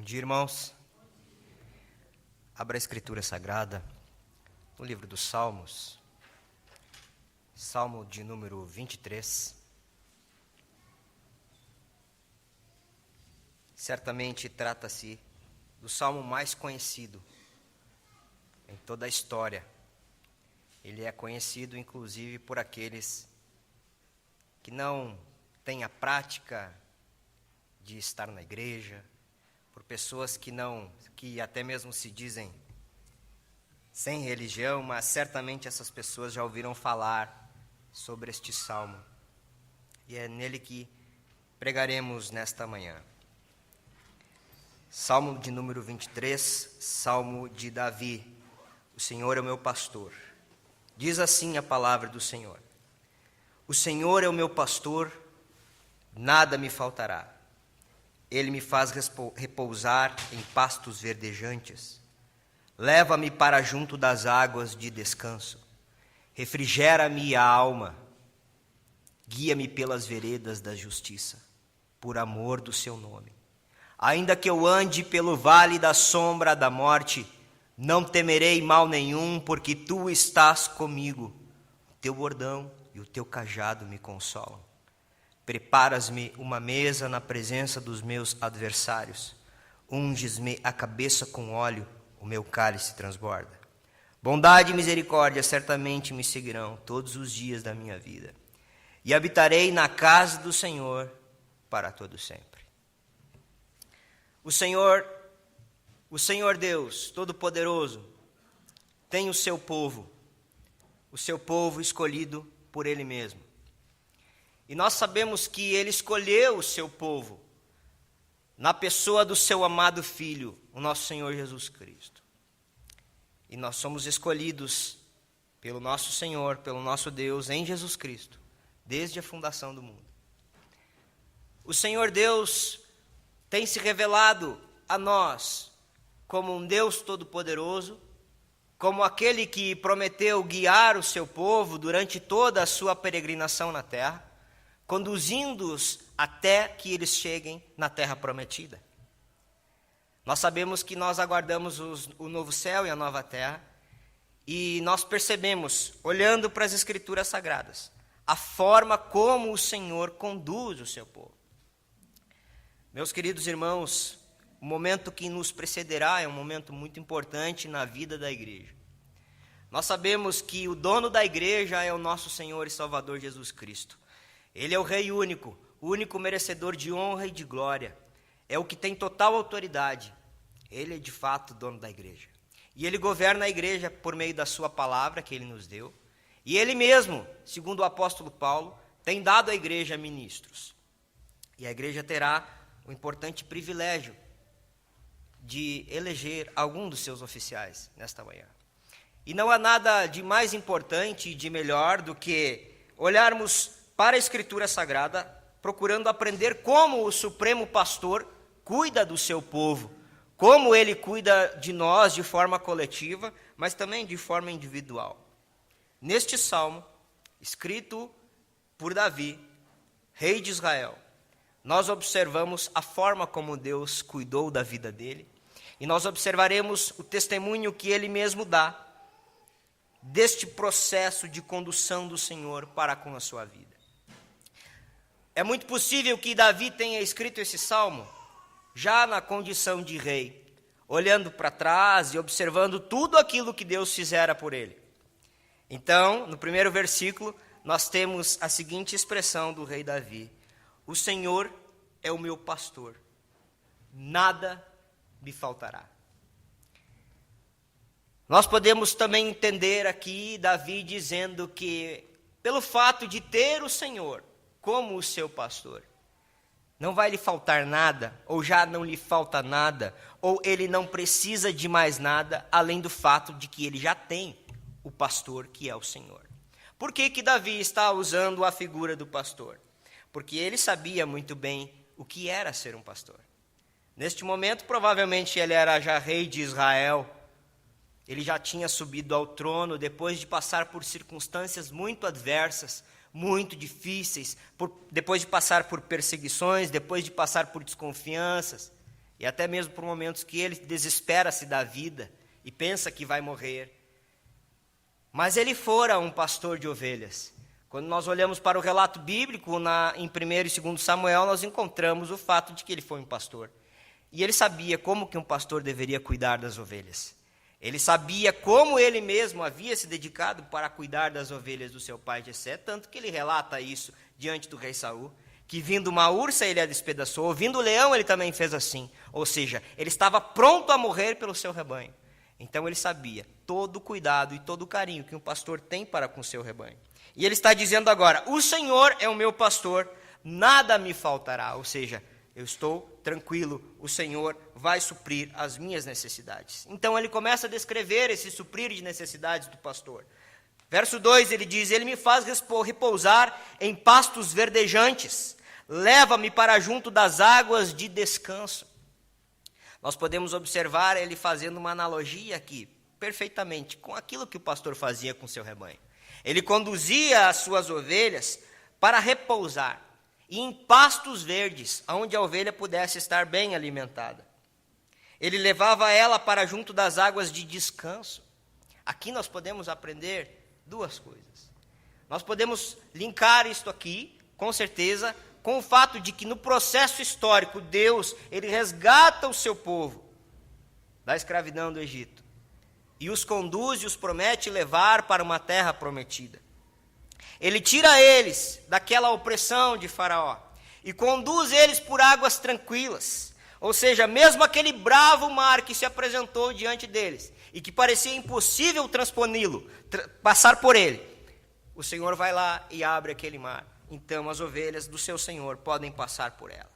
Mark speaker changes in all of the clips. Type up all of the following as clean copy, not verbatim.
Speaker 1: Bom dia, irmãos. Abra a Escritura Sagrada no livro dos Salmos, Salmo de número 23. Certamente trata-se do salmo mais conhecido em toda a história. Ele é conhecido, inclusive, por aqueles que não têm a prática de estar na igreja, por pessoas que até mesmo se dizem sem religião, mas certamente essas pessoas já ouviram falar sobre este salmo. E é nele que pregaremos nesta manhã. Salmo de número 23, Salmo de Davi. O Senhor é o meu pastor. Diz assim a palavra do Senhor. O Senhor é o meu pastor, nada me faltará. Ele me faz repousar em pastos verdejantes. Leva-me para junto das águas de descanso. Refrigera-me a alma. Guia-me pelas veredas da justiça, por amor do seu nome. Ainda que eu ande pelo vale da sombra da morte, não temerei mal nenhum, porque tu estás comigo. O teu bordão e o teu cajado me consolam. Preparas-me uma mesa na presença dos meus adversários. Unges-me a cabeça com óleo, o meu cálice transborda. Bondade e misericórdia certamente me seguirão todos os dias da minha vida. E habitarei na casa do Senhor para todo sempre. O Senhor Deus Todo-Poderoso tem o seu povo escolhido por Ele mesmo. E nós sabemos que Ele escolheu o seu povo na pessoa do seu amado Filho, o nosso Senhor Jesus Cristo. E nós somos escolhidos pelo nosso Senhor, pelo nosso Deus, em Jesus Cristo, desde a fundação do mundo. O Senhor Deus tem se revelado a nós como um Deus todo-poderoso, como aquele que prometeu guiar o seu povo durante toda a sua peregrinação na terra, conduzindo-os até que eles cheguem na terra prometida. Nós sabemos que nós aguardamos o novo céu e a nova terra, e nós percebemos, olhando para as Escrituras Sagradas, a forma como o Senhor conduz o seu povo. Meus queridos irmãos, o momento que nos precederá é um momento muito importante na vida da igreja. Nós sabemos que o dono da igreja é o nosso Senhor e Salvador Jesus Cristo. Ele é o Rei único, o único merecedor de honra e de glória. É o que tem total autoridade. Ele é de fato o dono da igreja. E Ele governa a igreja por meio da sua palavra que Ele nos deu. E Ele mesmo, segundo o apóstolo Paulo, tem dado à igreja ministros. E a igreja terá o importante privilégio de eleger algum dos seus oficiais nesta manhã. E não há nada de mais importante e de melhor do que olharmos para a Escritura Sagrada, procurando aprender como o Supremo Pastor cuida do seu povo, como ele cuida de nós de forma coletiva, mas também de forma individual. Neste salmo, escrito por Davi, rei de Israel, nós observamos a forma como Deus cuidou da vida dele, e nós observaremos o testemunho que ele mesmo dá deste processo de condução do Senhor para com a sua vida. É muito possível que Davi tenha escrito esse salmo já na condição de rei, olhando para trás e observando tudo aquilo que Deus fizera por ele. Então, no primeiro versículo, nós temos a seguinte expressão do rei Davi: o Senhor é o meu pastor, nada me faltará. Nós podemos também entender aqui Davi dizendo que, pelo fato de ter o Senhor como o seu pastor, não vai lhe faltar nada, ou já não lhe falta nada, ou ele não precisa de mais nada, além do fato de que ele já tem o pastor que é o Senhor. Por que que Davi está usando a figura do pastor? Porque ele sabia muito bem o que era ser um pastor. Neste momento, provavelmente ele era já rei de Israel. Ele já tinha subido ao trono depois de passar por circunstâncias muito adversas, muito difíceis, depois de passar por perseguições, depois de passar por desconfianças. e até mesmo por momentos que ele desespera-se da vida e pensa que vai morrer. Mas ele fora um pastor de ovelhas. Quando nós olhamos para o relato bíblico, em 1 e 2 Samuel, nós encontramos o fato de que ele foi um pastor. E ele sabia como que um pastor deveria cuidar das ovelhas. Ele sabia como ele mesmo havia se dedicado para cuidar das ovelhas do seu pai Jessé, tanto que ele relata isso diante do rei Saul, que vindo uma ursa ele a despedaçou, vindo o leão ele também fez assim. Ou seja, ele estava pronto a morrer pelo seu rebanho. Então ele sabia todo o cuidado e todo o carinho que um pastor tem para com o seu rebanho. E ele está dizendo agora, o Senhor é o meu pastor, nada me faltará. Ou seja, eu estou tranquilo, o Senhor vai suprir as minhas necessidades. Então ele começa a descrever esse suprir de necessidades do pastor. Verso 2 ele diz, ele me faz repousar em pastos verdejantes, leva-me para junto das águas de descanso. Nós podemos observar ele fazendo uma analogia aqui, perfeitamente, com aquilo que o pastor fazia com seu rebanho. Ele conduzia as suas ovelhas para repousar e em pastos verdes, onde a ovelha pudesse estar bem alimentada. Ele levava ela para junto das águas de descanso. Aqui nós podemos aprender duas coisas. Nós podemos linkar isto aqui, com certeza, com o fato de que no processo histórico, Deus, ele resgata o seu povo da escravidão do Egito e os conduz e os promete levar para uma terra prometida. Ele tira eles daquela opressão de Faraó e conduz eles por águas tranquilas. Ou seja, mesmo aquele bravo mar que se apresentou diante deles e que parecia impossível transponi-lo, passar por ele, o Senhor vai lá e abre aquele mar. Então as ovelhas do seu Senhor podem passar por ela.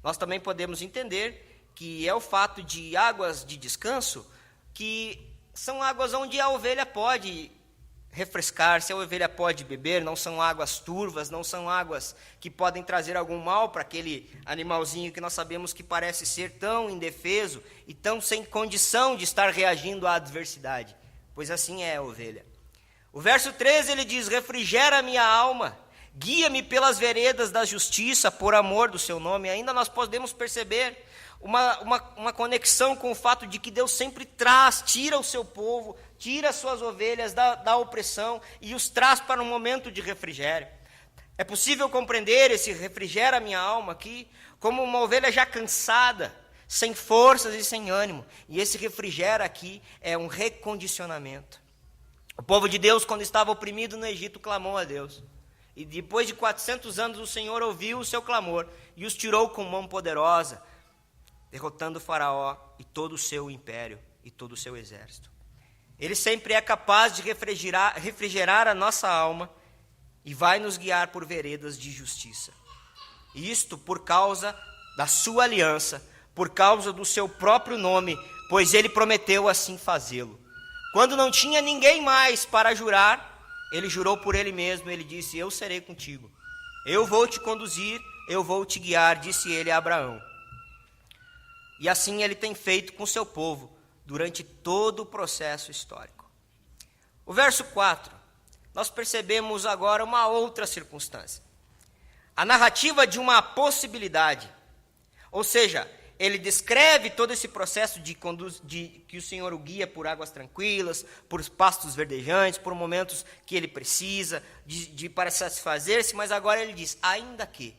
Speaker 1: Nós também podemos entender que é o fato de águas de descanso, que são águas onde a ovelha pode refrescar-se, a ovelha pode beber, não são águas turvas, não são águas que podem trazer algum mal para aquele animalzinho que nós sabemos que parece ser tão indefeso e tão sem condição de estar reagindo à adversidade, pois assim é a ovelha. O verso 13 ele diz, refrigera a minha alma, guia-me pelas veredas da justiça, por amor do seu nome. Ainda nós podemos perceber uma conexão com o fato de que Deus sempre tira o seu povo, tira as suas ovelhas da opressão e os traz para um momento de refrigério. É possível compreender esse refrigera a minha alma aqui como uma ovelha já cansada, sem forças e sem ânimo. E esse refrigera aqui é um recondicionamento. O povo de Deus, quando estava oprimido no Egito, clamou a Deus. E depois de 400 anos o Senhor ouviu o seu clamor e os tirou com mão poderosa, derrotando o Faraó e todo o seu império e todo o seu exército. Ele sempre é capaz de refrigerar a nossa alma e vai nos guiar por veredas de justiça. Isto por causa da sua aliança, por causa do seu próprio nome, pois ele prometeu assim fazê-lo. Quando não tinha ninguém mais para jurar, ele jurou por ele mesmo, ele disse, eu serei contigo, eu vou te conduzir, eu vou te guiar, disse ele a Abraão. E assim ele tem feito com seu povo, durante todo o processo histórico. O verso 4, nós percebemos agora uma outra circunstância. A narrativa de uma possibilidade, ou seja, ele descreve todo esse processo de que o Senhor o guia por águas tranquilas, por pastos verdejantes, por momentos que ele precisa, para satisfazer-se, mas agora ele diz, ainda que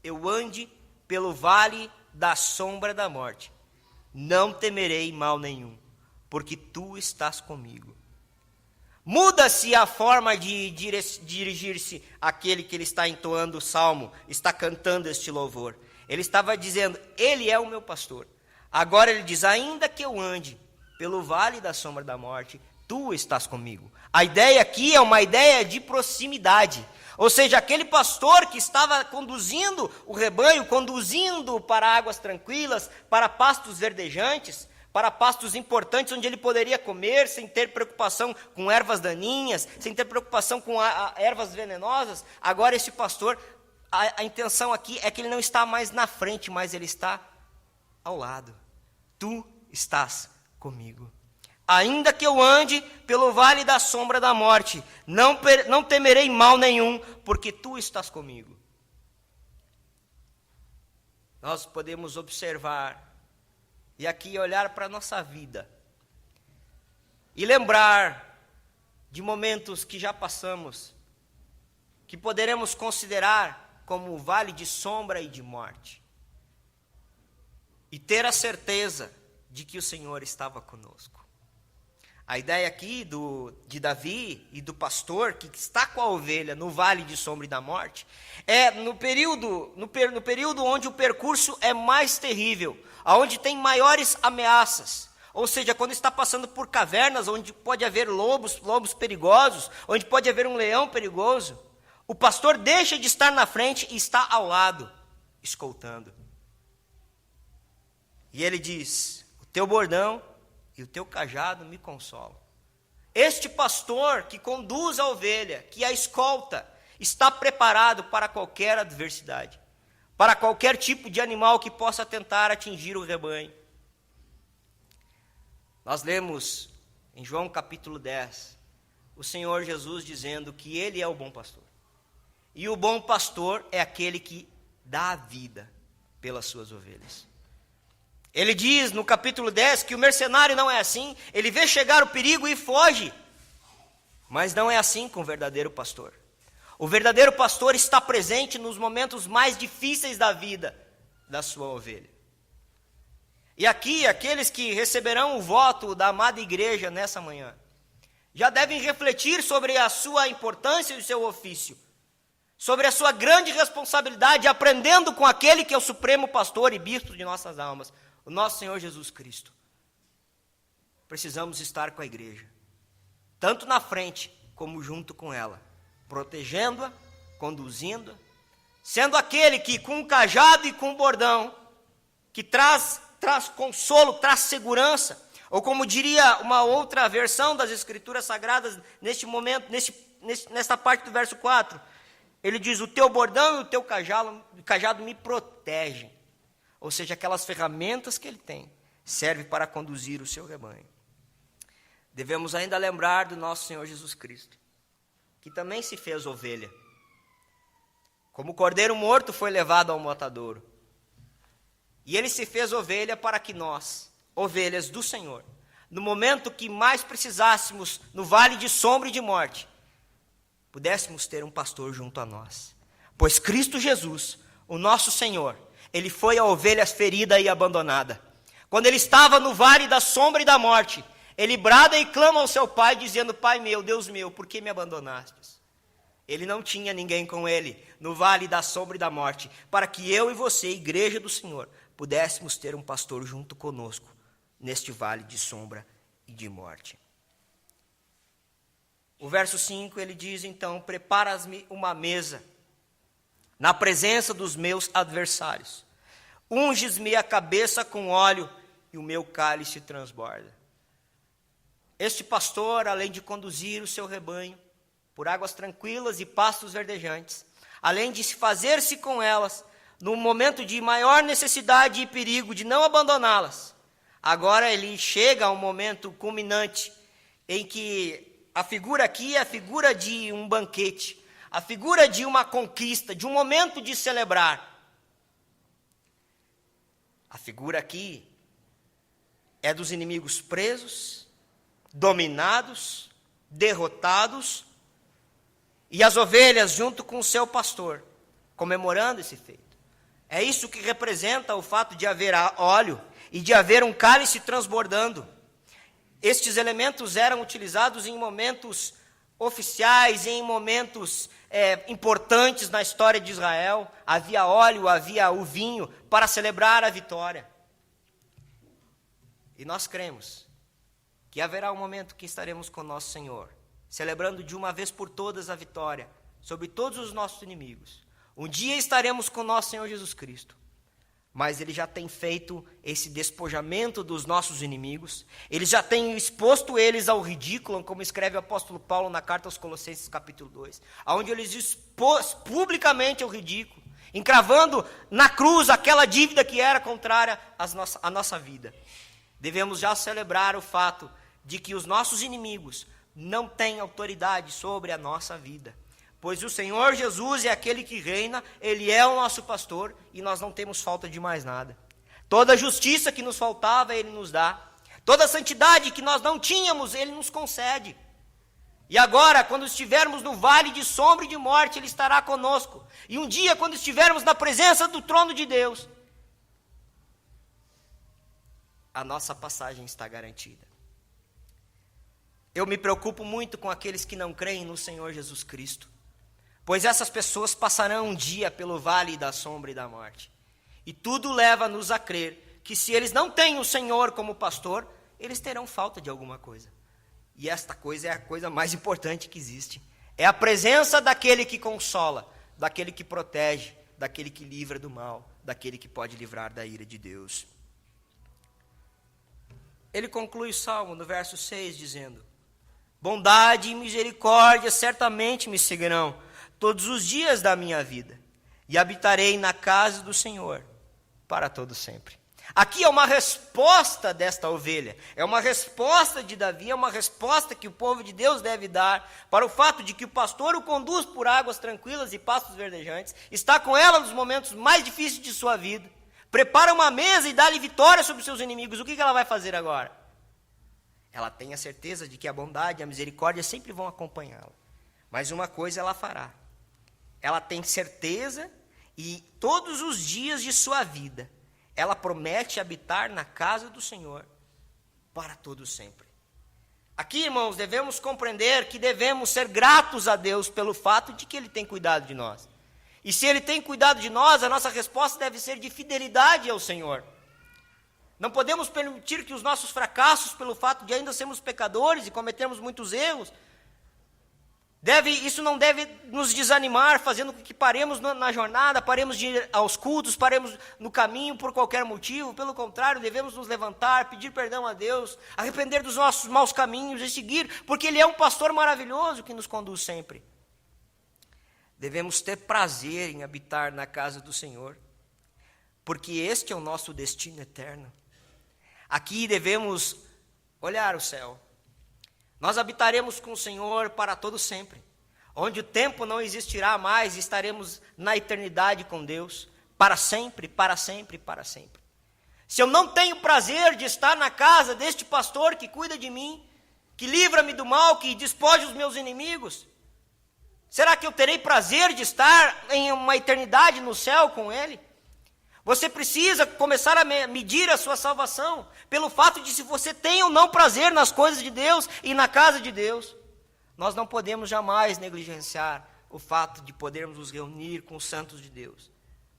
Speaker 1: eu ande pelo vale da sombra da morte, não temerei mal nenhum, porque tu estás comigo. Muda-se a forma de dirigir-se àquele que ele está entoando o salmo, está cantando este louvor. Ele estava dizendo, ele é o meu pastor. Agora ele diz, ainda que eu ande pelo vale da sombra da morte, tu estás comigo. A ideia aqui é uma ideia de proximidade. Ou seja, aquele pastor que estava conduzindo o rebanho, conduzindo para águas tranquilas, para pastos verdejantes, para pastos importantes onde ele poderia comer, sem ter preocupação com ervas daninhas, sem ter preocupação com ervas venenosas. Agora esse pastor, a intenção aqui é que ele não está mais na frente, mas ele está ao lado. Tu estás comigo. Ainda que eu ande pelo vale da sombra da morte, não temerei mal nenhum, porque tu estás comigo. Nós podemos observar e aqui olhar para a nossa vida e lembrar de momentos que já passamos, que poderemos considerar como o vale de sombra e de morte, e ter a certeza de que o Senhor estava conosco. A ideia aqui de Davi e do pastor que está com a ovelha no vale de sombra e da morte é no período onde o percurso é mais terrível, onde tem maiores ameaças, ou seja, quando está passando por cavernas onde pode haver lobos perigosos, onde pode haver um leão perigoso, o pastor deixa de estar na frente e está ao lado, escoltando. E ele diz: o teu bordão e o teu cajado me consolam. Este pastor que conduz a ovelha, que a escolta, está preparado para qualquer adversidade, para qualquer tipo de animal que possa tentar atingir o rebanho. Nós lemos em João capítulo 10, o Senhor Jesus dizendo que Ele é o bom pastor. E o bom pastor é aquele que dá a vida pelas suas ovelhas. Ele diz no capítulo 10 que o mercenário não é assim, ele vê chegar o perigo e foge. Mas não é assim com o verdadeiro pastor. O verdadeiro pastor está presente nos momentos mais difíceis da vida da sua ovelha. E aqui, aqueles que receberão o voto da amada igreja nessa manhã, já devem refletir sobre a sua importância e o seu ofício, sobre a sua grande responsabilidade, aprendendo com aquele que é o supremo pastor e bispo de nossas almas, o nosso Senhor Jesus Cristo. Precisamos estar com a igreja, tanto na frente como junto com ela, protegendo-a, conduzindo-a, sendo aquele que com um cajado e com um bordão, que traz consolo, traz segurança, ou como diria uma outra versão das Escrituras Sagradas, neste momento, nesta parte do verso 4, ele diz: o teu bordão e o teu cajado me protegem. Ou seja, aquelas ferramentas que ele tem, servem para conduzir o seu rebanho. Devemos ainda lembrar do nosso Senhor Jesus Cristo, que também se fez ovelha. Como o cordeiro morto foi levado ao matadouro. E ele se fez ovelha para que nós, ovelhas do Senhor, no momento que mais precisássemos, no vale de sombra e de morte, pudéssemos ter um pastor junto a nós. Pois Cristo Jesus, o nosso Senhor, ele foi a ovelha ferida e abandonada. Quando ele estava no vale da sombra e da morte, ele brada e clama ao seu pai, dizendo: Pai meu, Deus meu, por que me abandonastes? Ele não tinha ninguém com ele no vale da sombra e da morte, para que eu e você, igreja do Senhor, pudéssemos ter um pastor junto conosco, neste vale de sombra e de morte. O verso 5, ele diz então: preparas-me uma mesa na presença dos meus adversários, unges-me a cabeça com óleo e o meu cálice transborda. Este pastor, além de conduzir o seu rebanho por águas tranquilas e pastos verdejantes, além de fazer-se com elas no momento de maior necessidade e perigo de não abandoná-las, agora ele chega a um momento culminante em que a figura aqui é a figura de um banquete, a figura de uma conquista, de um momento de celebrar. A figura aqui é dos inimigos presos, dominados, derrotados, e as ovelhas junto com o seu pastor, comemorando esse feito. É isso que representa o fato de haver óleo e de haver um cálice transbordando. Estes elementos eram utilizados em momentos oficiais, em momentos importantes na história de Israel. Havia óleo, havia o vinho para celebrar a vitória. E nós cremos que haverá um momento que estaremos com nosso Senhor, celebrando de uma vez por todas a vitória sobre todos os nossos inimigos. Um dia estaremos com nosso Senhor Jesus Cristo, mas Ele já tem feito esse despojamento dos nossos inimigos, Ele já tem exposto eles ao ridículo, como escreve o apóstolo Paulo na carta aos Colossenses capítulo 2, onde ele expôs publicamente ao ridículo, encravando na cruz aquela dívida que era contrária à nossa vida. Devemos já celebrar o fato de que os nossos inimigos não têm autoridade sobre a nossa vida, pois o Senhor Jesus é aquele que reina, Ele é o nosso pastor e nós não temos falta de mais nada. Toda a justiça que nos faltava, Ele nos dá. Toda a santidade que nós não tínhamos, Ele nos concede. E agora, quando estivermos no vale de sombra e de morte, Ele estará conosco. E um dia, quando estivermos na presença do trono de Deus, a nossa passagem está garantida. Eu me preocupo muito com aqueles que não creem no Senhor Jesus Cristo, pois essas pessoas passarão um dia pelo vale da sombra e da morte. E tudo leva-nos a crer que se eles não têm o Senhor como pastor, eles terão falta de alguma coisa. E esta coisa é a coisa mais importante que existe. É a presença daquele que consola, daquele que protege, daquele que livra do mal, daquele que pode livrar da ira de Deus. Ele conclui o Salmo no verso 6 dizendo: bondade e misericórdia certamente me seguirão todos os dias da minha vida, e habitarei na casa do Senhor para todo sempre. Aqui é uma resposta desta ovelha, é uma resposta de Davi, é uma resposta que o povo de Deus deve dar para o fato de que o pastor o conduz por águas tranquilas e pastos verdejantes, está com ela nos momentos mais difíceis de sua vida, prepara uma mesa e dá-lhe vitória sobre os seus inimigos. O que ela vai fazer agora? Ela tem a certeza de que a bondade e a misericórdia sempre vão acompanhá-la. Mas uma coisa ela fará. Ela tem certeza e todos os dias de sua vida, ela promete habitar na casa do Senhor para todo sempre. Aqui, irmãos, devemos compreender que devemos ser gratos a Deus pelo fato de que Ele tem cuidado de nós. E se Ele tem cuidado de nós, a nossa resposta deve ser de fidelidade ao Senhor. Não podemos permitir que os nossos fracassos, pelo fato de ainda sermos pecadores e cometermos muitos erros, isso não deve nos desanimar, fazendo com que paremos na jornada, paremos de ir aos cultos, paremos no caminho por qualquer motivo. Pelo contrário, devemos nos levantar, pedir perdão a Deus, arrepender dos nossos maus caminhos e seguir, porque Ele é um pastor maravilhoso que nos conduz sempre. Devemos ter prazer em habitar na casa do Senhor, porque este é o nosso destino eterno. Aqui devemos olhar o céu. Nós habitaremos com o Senhor para todo sempre, onde o tempo não existirá mais, estaremos na eternidade com Deus, para sempre, para sempre, para sempre. Se eu não tenho prazer de estar na casa deste pastor que cuida de mim, que livra-me do mal, que despoja os meus inimigos, será que eu terei prazer de estar em uma eternidade no céu com Ele? Você precisa começar a medir a sua salvação pelo fato de se você tem ou não prazer nas coisas de Deus e na casa de Deus. Nós não podemos jamais negligenciar o fato de podermos nos reunir com os santos de Deus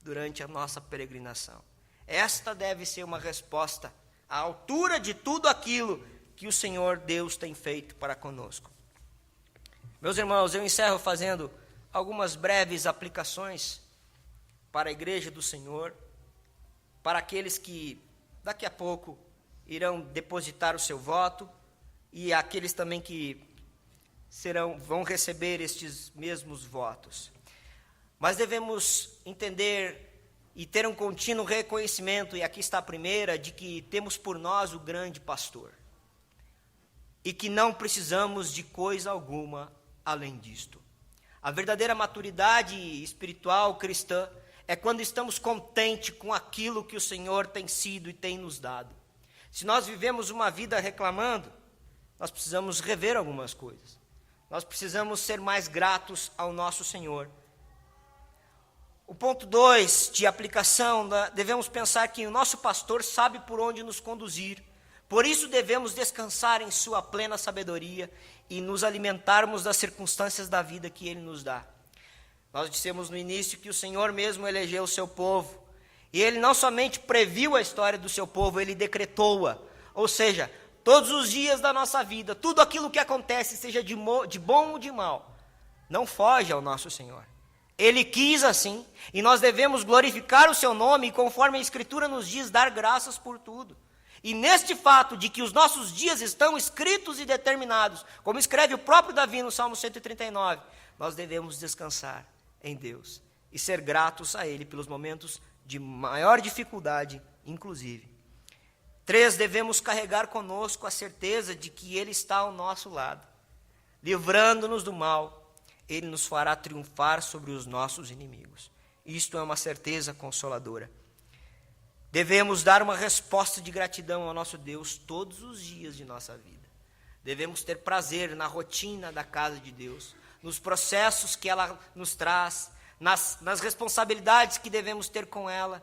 Speaker 1: durante a nossa peregrinação. Esta deve ser uma resposta à altura de tudo aquilo que o Senhor Deus tem feito para conosco. Meus irmãos, eu encerro fazendo algumas breves aplicações para a igreja do Senhor, para aqueles que daqui a pouco irão depositar o seu voto e aqueles também que vão receber estes mesmos votos. Mas devemos entender e ter um contínuo reconhecimento, e aqui está a primeira, de que temos por nós o grande pastor e que não precisamos de coisa alguma além disto. A verdadeira maturidade espiritual cristã é quando estamos contentes com aquilo que o Senhor tem sido e tem nos dado. Se nós vivemos uma vida reclamando, nós precisamos rever algumas coisas. Nós precisamos ser mais gratos ao nosso Senhor. O ponto 2 de aplicação, devemos pensar que o nosso pastor sabe por onde nos conduzir. Por isso devemos descansar em sua plena sabedoria e nos alimentarmos das circunstâncias da vida que Ele nos dá. Nós dissemos no início que o Senhor mesmo elegeu o seu povo. E Ele não somente previu a história do seu povo, Ele decretou-a. Ou seja, todos os dias da nossa vida, tudo aquilo que acontece, seja de bom ou de mal, não foge ao nosso Senhor. Ele quis assim, e nós devemos glorificar o seu nome, e conforme a Escritura nos diz, dar graças por tudo. E neste fato de que os nossos dias estão escritos e determinados, como escreve o próprio Davi no Salmo 139, nós devemos descansar em Deus e ser gratos a Ele pelos momentos de maior dificuldade, inclusive. 3, devemos carregar conosco a certeza de que Ele está ao nosso lado, livrando-nos do mal. Ele nos fará triunfar sobre os nossos inimigos. Isto é uma certeza consoladora. Devemos dar uma resposta de gratidão ao nosso Deus todos os dias de nossa vida. Devemos ter prazer na rotina da casa de Deus, nos processos que ela nos traz, nas responsabilidades que devemos ter com ela.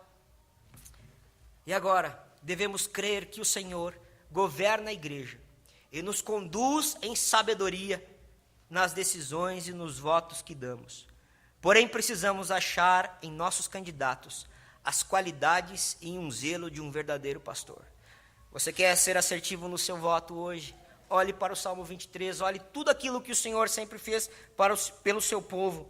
Speaker 1: E agora, devemos crer que o Senhor governa a igreja e nos conduz em sabedoria nas decisões e nos votos que damos. Porém, precisamos achar em nossos candidatos as qualidades e um zelo de um verdadeiro pastor. Você quer ser assertivo no seu voto hoje? Olhe para o Salmo 23, olhe tudo aquilo que o Senhor sempre fez pelo seu povo.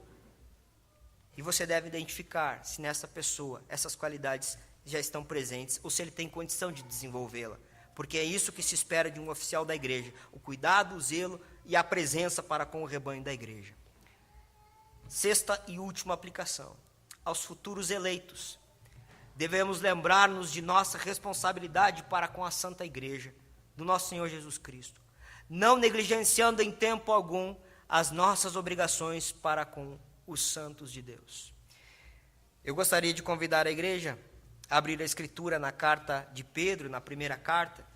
Speaker 1: E você deve identificar se nessa pessoa essas qualidades já estão presentes ou se ele tem condição de desenvolvê-la. Porque é isso que se espera de um oficial da igreja: o cuidado, o zelo e a presença para com o rebanho da igreja. Sexta e última aplicação: aos futuros eleitos. Devemos lembrar-nos de nossa responsabilidade para com a Santa Igreja do nosso Senhor Jesus Cristo, não negligenciando em tempo algum as nossas obrigações para com os santos de Deus. Eu gostaria de convidar a igreja a abrir a Escritura na carta de Pedro, na primeira carta,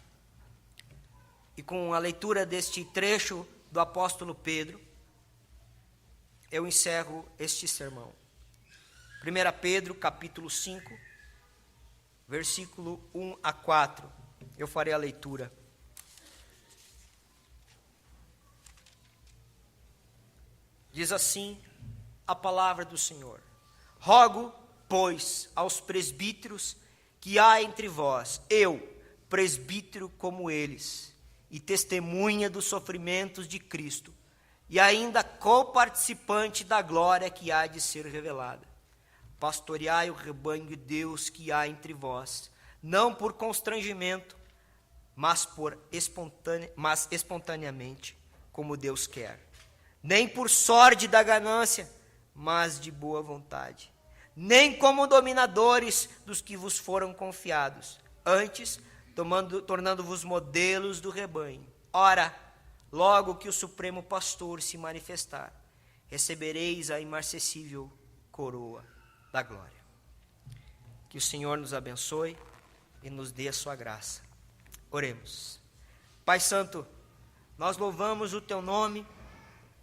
Speaker 1: e com a leitura deste trecho do apóstolo Pedro, eu encerro este sermão. 1 Pedro, capítulo 5, versículo 1 a 4. Eu farei a leitura. Diz assim a palavra do Senhor: rogo, pois, aos presbíteros que há entre vós, eu, presbítero como eles, e testemunha dos sofrimentos de Cristo, e ainda coparticipante da glória que há de ser revelada. Pastoreai o rebanho de Deus que há entre vós, não por constrangimento, mas espontaneamente, como Deus quer. Nem por sorte da ganância, mas de boa vontade. Nem como dominadores dos que vos foram confiados, antes tornando-vos modelos do rebanho. Ora, logo que o Supremo Pastor se manifestar, recebereis a imarcessível coroa da glória. Que o Senhor nos abençoe e nos dê a sua graça. Oremos. Pai Santo, nós louvamos o teu nome,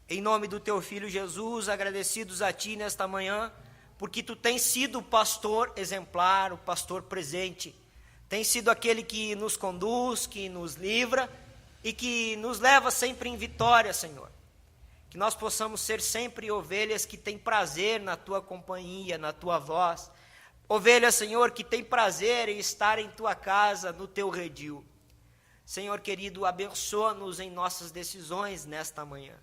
Speaker 1: em nome do teu Filho Jesus, agradecidos a ti nesta manhã, porque tu tens sido o pastor exemplar, o pastor presente, tens sido aquele que nos conduz, que nos livra e que nos leva sempre em vitória, Senhor. Que nós possamos ser sempre ovelhas que têm prazer na tua companhia, na tua voz. Ovelhas, Senhor, que têm prazer em estar em tua casa, no teu redil. Senhor querido, abençoa-nos em nossas decisões nesta manhã.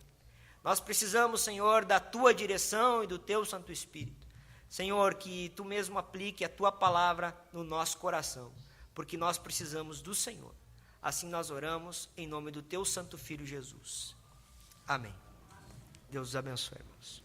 Speaker 1: Nós precisamos, Senhor, da tua direção e do teu Santo Espírito. Senhor, que tu mesmo aplique a tua palavra no nosso coração, porque nós precisamos do Senhor. Assim nós oramos em nome do teu Santo Filho Jesus. Amém. Deus os abençoe, irmãos.